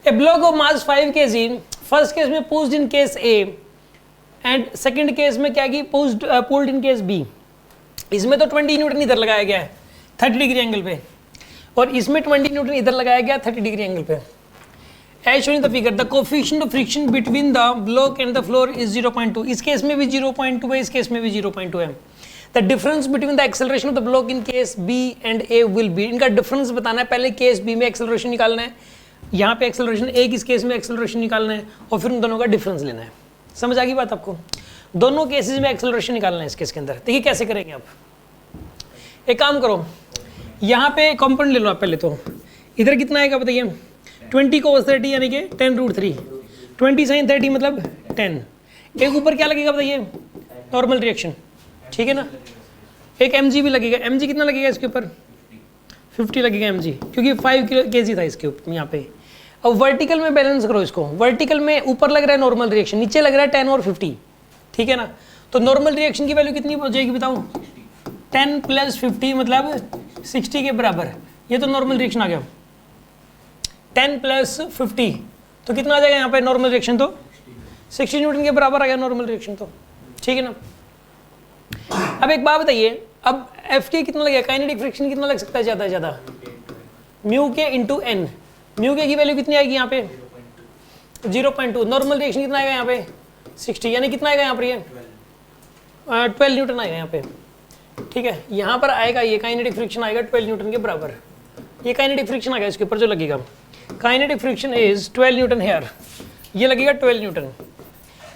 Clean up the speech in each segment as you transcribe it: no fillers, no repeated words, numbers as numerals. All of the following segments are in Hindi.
A block of mass 5 kg, first case में pushed in case A and second case में क्या की पुल्ड इन केस B। इसमें तो 20 न्यूटन इधर लगाया गया है 30 डिग्री एंगल पे, और इसमें 20 न्यूटन इधर लगाया गया 30 डिग्री एंगल पे। As shown in the figure, the coefficient of friction between the block and the floor is 0.2. इस केस में भी 0.2 है, इस केस में भी 0.2 है। The difference between the acceleration of the block in case B and A will be, इनका डिफरेंस बताना है। पहले केस B में एक्सेलरेशन निकालना है, यहाँ पे एक्सेलरेशन A किस केस में एक्सेलरेशन निकालना है, और फिर उन दोनों का डिफरेंस लेना है। समझ आ गई बात आपको? दोनों केसेस में एक्सेलरेशन निकालना है इस केस के अंदर। देखिए कैसे करेंगे आप। एक काम करो, यहाँ पे कंपोनेंट ले लो आप पहले तो। इधर कितना आएगा बताइए? 20 cos 30 यानी कि 10√3, 20 sin 30 मतलब 10। एक ऊपर क्या लगेगा बताइए? नॉर्मल रिएक्शन, ठीक है ना। एक mg भी लगेगा। mg कितना लगेगा इसके ऊपर? 50 लगेगा mg, क्योंकि 5 kg था इसके ऊपर यहाँ पे। अब वर्टिकल में बैलेंस करो इसको। वर्टिकल में ऊपर लग रहा है नॉर्मल रिएक्शन, नीचे लग रहा है 10 और 50, ठीक है ना। तो नॉर्मल रिएक्शन की वैल्यू कितनी हो जाएगी बताओ? 10 + 50 मतलब 60 के बराबर। ये तो नॉर्मल रिएक्शन आ गया। 10 + 50 तो कितना आ जाएगा यहाँ पे नॉर्मल रिएक्शन? तो 60 न्यूटन के बराबर आ गया नॉर्मल रिएक्शन तो, ठीक है ना। अब एक बात बताइए, अब Ft कितना लगेगा? काइनेटिक फ्रिक्शन कितना लग सकता है ज़्यादा से ज़्यादा? म्यू के इंटू एन। म्यू के की वैल्यू कितनी आएगी यहाँ पे? 0.2। नॉर्मल रिएक्शन कितना आएगा यहाँ पे? 60, यानी कितना आएगा यहाँ पर? ये 12 न्यूटन आएगा यहाँ पे, ठीक है। यहाँ पर आएगा ये काइनेटिक फ्रिक्शन आएगा 12 न्यूटन के बराबर। ये काइनेटिक फ्रिक्शन आ गया इसके ऊपर जो लगेगा। Kinetic friction is 12 newton here, ये लगेगा 12 न्यूटन।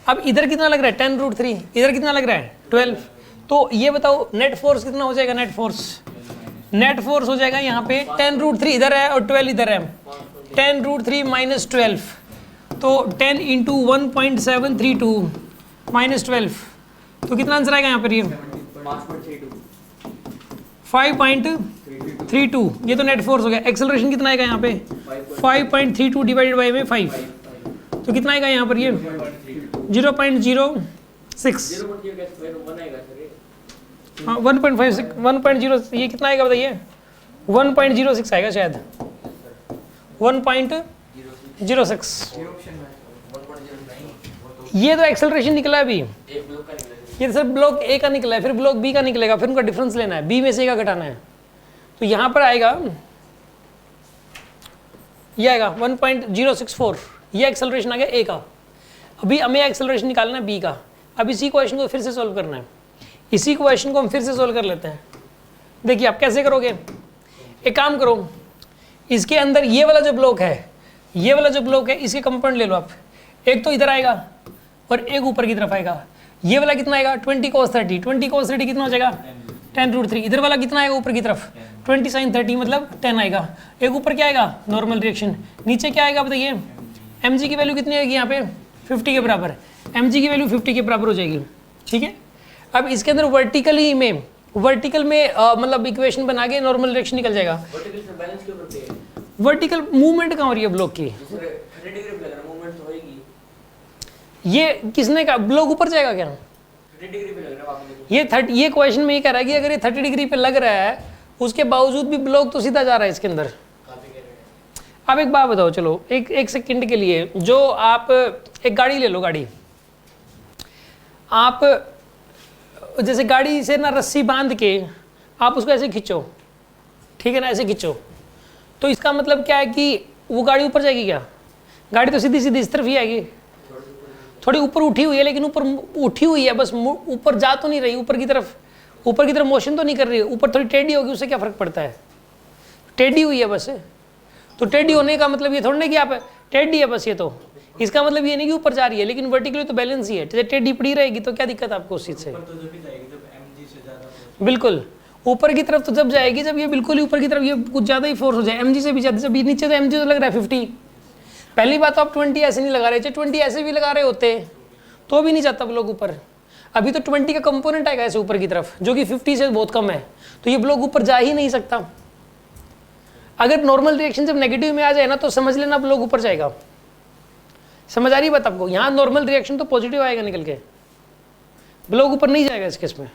अब इधर कितना लग रहा है? 10√3। इधर कितना लग रहा है? 12। तो ये बताओ नेट फोर्स कितना हो जाएगा? नेट फोर्स हो जाएगा यहाँ पे 10√3 इधर है और 12 इधर है। 10√3 - 12, तो 10 × 1.732 - 12, तो कितना आंसर आएगा यहाँ पर? ये 5.32। ये तो नेट फोर्स हो गया। एक्सेलरेशन कितना आएगा यहाँ पे? 5.32 डिवाइडेड बाई में 5, तो कितना आएगा यहाँ पर? ये 0.06। हाँ 1.0, ये कितना आएगा बताइए? 1.06 आएगा शायद, 1.06। ये तो एक्सेलरेशन निकला है अभी, ये तो सिर्फ ब्लॉक ए का निकला है, फिर ब्लॉक बी का निकलेगा, फिर उनका डिफरेंस लेना है, बी में से ए का घटाना है। तो यहाँ पर आएगा, ये आएगा 1.064, ये एक्सेलरेशन आ गया ए का। अभी हमें एक्सेलरेशन निकालना है बी का। अब इसी क्वेश्चन को फिर से सॉल्व करना है। इसी क्वेश्चन को हम फिर से सॉल्व कर लेते हैं। देखिए आप कैसे करोगे, एक काम करो, इसके अंदर ये वाला जो ब्लॉक है, ये वाला जो ब्लॉक है, इसके कंपोनेंट ले लो आप। एक तो इधर आएगा और एक ऊपर की तरफ आएगा। ये वाला कितना आएगा? 20 cos 30। 20 cos 30 कितना हो जाएगा? 10√3। इधर वाला कितना आएगा ऊपर की तरफ? 20 sin 30 मतलब 10 आएगा। एक ऊपर क्या आएगा? Normal reaction. नीचे क्या आएगा बताइए? mg की वैल्यू कितनी आएगी यहाँ पे? 50 के बराबर। mg की वैल्यू 50 के बराबर हो जाएगी, ठीक है। अब इसके अंदर वर्टिकल में मतलब इक्वेशन बना के नॉर्मल रिएक्शन निकल जाएगा। वर्टिकल मूवमेंट कहाँ हो रही है ब्लॉक की? ये किसने का ब्लॉक ऊपर जाएगा क्या? 30 डिग्री पे लग रहा है। ये क्वेश्चन में ये कह रहा है कि अगर ये 30 डिग्री पे लग रहा है, उसके बावजूद भी ब्लॉक तो सीधा जा रहा है इसके अंदर। अब एक बात बताओ, चलो एक सेकंड के लिए, जो आप एक गाड़ी ले लो, गाड़ी आप जैसे गाड़ी से ना रस्सी बांध के आप उसको ऐसे खींचो, ठीक है ना, ऐसे खींचो, तो इसका मतलब क्या है कि वो गाड़ी ऊपर जाएगी क्या? गाड़ी तो सीधी सीधी इस तरफ ही आएगी। थोड़ी ऊपर उठी हुई है, लेकिन ऊपर उठी हुई है, बस ऊपर जा तो नहीं रही, ऊपर की तरफ मोशन तो नहीं कर रही है। ऊपर थोड़ी टेढ़ी होगी, उससे क्या फर्क पड़ता है? टेढ़ी हुई है बस। तो टेढ़ी होने का मतलब ये थोड़ा नहीं कि आप टेढ़ी है बस, ये तो इसका मतलब ये नहीं कि ऊपर जा रही है, लेकिन वर्टिकली तो बैलेंस ही है। जैसे टेढ़ी पड़ी रहेगी तो क्या दिक्कत आपको उस चीज से? बिल्कुल ऊपर की तरफ तो जब जाएगी जब ये बिल्कुल ही ऊपर की तरफ ये कुछ ज्यादा ही फोर्स हो जाए, mg से भी ज्यादा। जब ये नीचे तो mg तो लग रहा है 50। पहली बात तो आप 20 ऐसे नहीं लगा रहे, 20 ऐसे भी लगा रहे होते तो भी नहीं जाता ब्लॉक ऊपर। अभी तो 20 का कंपोनेंट आएगा ऐसे ऊपर की तरफ, जो कि 50 से बहुत कम है, तो ये ब्लॉक ऊपर जा ही नहीं सकता। अगर नॉर्मल रिएक्शन जब नेगेटिव में आ जाए ना, तो समझ लेना ब्लॉक ऊपर जाएगा। समझ आ रही बात आपको? यहाँ नॉर्मल रिएक्शन तो पॉजिटिव आएगा निकल के, ब्लॉक ऊपर नहीं जाएगा इस केस में,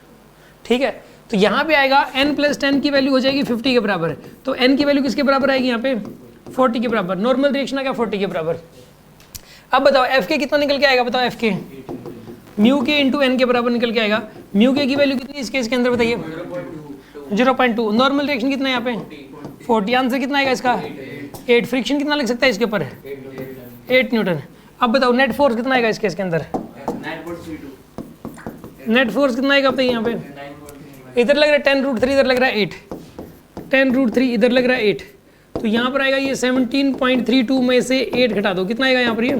ठीक है। तो यहाँ पे आएगा n + 10 की वैल्यू हो जाएगी 50 के बराबर। तो n की वैल्यू किसके बराबर आएगी यहाँ पे? 40 के बराबर। नॉर्मल रिएक्शन आ गया 40 के बराबर। अब बताओ एफ के कितना निकल के आएगा, बताओ एफ के म्यू के इंटू एन के बराबर निकल के आएगा। म्यू के की वैल्यू कितनी है इस केस के अंदर बताइए, 0.2। नॉर्मल रिएक्शन कितना है यहाँ पे 40। आंसर कितना आएगा इसका 8। फ्रिक्शन कितना लग सकता है इसके ऊपर 8 न्यूटन। अब बताओ नेट फोर्स कितना आएगा इस केस के अंदर, नेट फोर्स कितना आएगा बताइए यहाँ पे। इधर लग रहा है 10√3, इधर लग रहा है 8, 10√3 इधर लग रहा है 8, तो यहाँ पर आएगा ये 17.32 में से 8 घटा दो, कितना आएगा यहाँ पर ये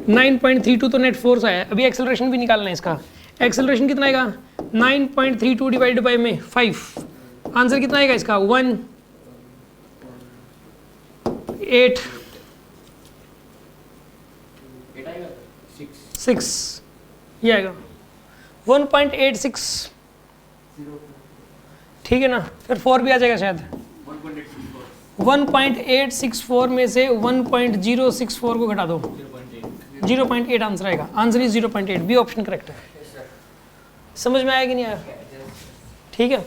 9.32। तो नेट फोर्स आया। अभी एक्सेलरेशन भी निकालना है इसका। एक्सेलरेशन कितना आएगा 9.32 डिवाइड बाई में 5। आंसर कितना आएगा इसका 1 8 6 ये आएगा 1.86। ठीक है ना, फिर 4 भी आ जाएगा शायद। 1.864 में से 1.064 को घटा दो, 0.8 आंसर आएगा। Answer is 0.8, B option correct है। समझ में आया कि नहीं आया? ठीक है।